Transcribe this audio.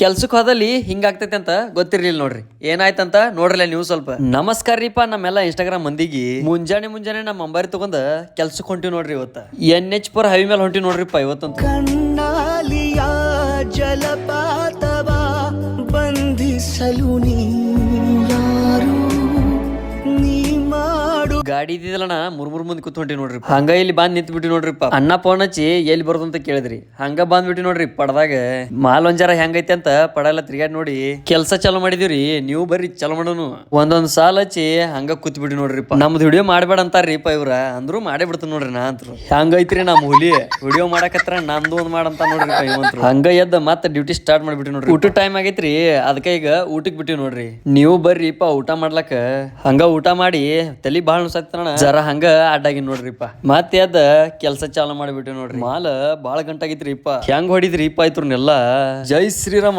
ಕೆಲ್ಸಕ್ಕೆ ಹೋದಲ್ಲಿ ಹಿಂಗಾಗ್ತೈತೆ ಅಂತ ಗೊತ್ತಿರ್ಲಿಲ್ಲ ನೋಡ್ರಿ. ಏನಾಯ್ತಂತ ನೋಡ್ರಲ್ಲ ನೀವು ಸ್ವಲ್ಪ. ನಮಸ್ಕಾರ ರೀಪ ನಮ್ಮೆಲ್ಲ ಇನ್ಸ್ಟಾಗ್ರಾಮ್ ಮಂದಿಗೆ. ಮುಂಜಾನೆ ನಮ್ಮ ಅಂಬಾರಿ ತಗೊಂಡ ಕೆಲ್ಸಕ್ಕೆ ಹೊಂಟಿವಿ ನೋಡ್ರಿ ಇವತ್ತ. NH4 ಹೈವೇ ಮೇಲೆ ಹೊಂಟಿವಿ ನೋಡ್ರಿಪ್ಪ ಇವತ್ತಂತ. ಕಣ್ಣಾಲಿಯ ಜಲಪಾತವ ಬಂಧಿಸಲು ನೀ ಯಾರು, ನೀ ಮಾಡು ಗಾಡಿ ಇದ್ದಿದ್ದಲ್ಲಣ್ಣ ಮುರ್ಮುರ್ ಮುಂದೆ ಕೂತ್ ಹೊಂಟಿ ನೋಡ್ರಿ. ಹಂಗ ಇಲ್ಲಿ ಬಂದ್ ನಿಂತ್ ಬಿಟ್ಟಿ ನೋಡ್ರಿಪ್ಪ. ಅಣ್ಣ ಫೋನ್ ಹಚ್ಚಿ ಎಲ್ಲಿ ಬರೋದು ಅಂತ ಕೇಳಿದ್ರಿ. ಹಂಗ ಬಂದ್ಬಿಟ್ಟಿ ನೋಡ್ರಿ ಪಡದಾಗ. ಮಾಲ್ ಒಂಜಾರ ಹೆಂಗೈತೆ ಅಂತ ಪಡೆಲ್ಲ ತಿರ್ಗಾಡಿ ನೋಡಿ ಕೆಲ್ಸ ಚಾಲೂ ಮಾಡಿದಿವ್ರಿ. ನೀವು ಬರ್ರಿ ಚಾಲೂ ಮಾಡೋನು. ಒಂದೊಂದ್ ಸಾಲ ಹಚ್ಚಿ ಹಂಗ ಕೂತ್ ಬಿಟ್ಟಿ ನೋಡ್ರಿಪ್ಪ. ನಮ್ದು ವಿಡಿಯೋ ಮಾಡ್ಬೇಡ ಅಂತಾರ್ರಿಪ್ಪ ಇವ್ರ. ಅಂದ್ರು ಮಾಡೇ ಬಿಡ್ತಾನ ನೋಡ್ರಿ. ನಾ ಅಂತರು ಹಂಗೈತ್ರಿ ನಮ್ ಹುಲಿ ವಿಡಿಯೋ ಮಾಡಕತ್ರ ನಂದು ಒಂದ್ ಮಾಡಂತ ನೋಡ್ರಿ ಇವಂತ್ರು. ಹಂಗ ಎದ್ದ ಮತ್ತೆ ಡ್ಯೂಟಿ ಸ್ಟಾರ್ಟ್ ಮಾಡ್ಬಿಟ್ಟಿ ನೋಡ್ರಿ. ಊಟ ಟೈಮ್ ಆಗೈತ್ರಿ, ಅದಕ್ಕೆ ಈಗ ಊಟಕ್ ಬಿಟ್ಟಿವಿ ನೋಡ್ರಿ. ನೀವು ಬರ್ರಿಪ್ಪ ಊಟ ಮಾಡ್ಲಕ್ಕ. ಹಂಗ ಊಟ ಮಾಡಿ ತಲಿ ಬಾಳ ನುಸತ್ತಣ ಜರ ಹಂಗ ಅಡ್ಡಾಗಿ ನೋಡ್ರಿಪ್ಪ. ಮತ್ತೆ ಅದ ಕೆಲ್ಸ ಚಾಲು ಮಾಡಿಬಿಟ್ಟು ನೋಡ್ರಿ. ಮಾಲ್ ಬಾಳ ಗಂಟಾಗಿತ್ರಿಪ್ಪ. ಹೆಂಗ್ ಹೊಡಿದ್ರಿಪ್ಪ ಆಯ್ತು. ಜೈ ಶ್ರೀರಾಮ್.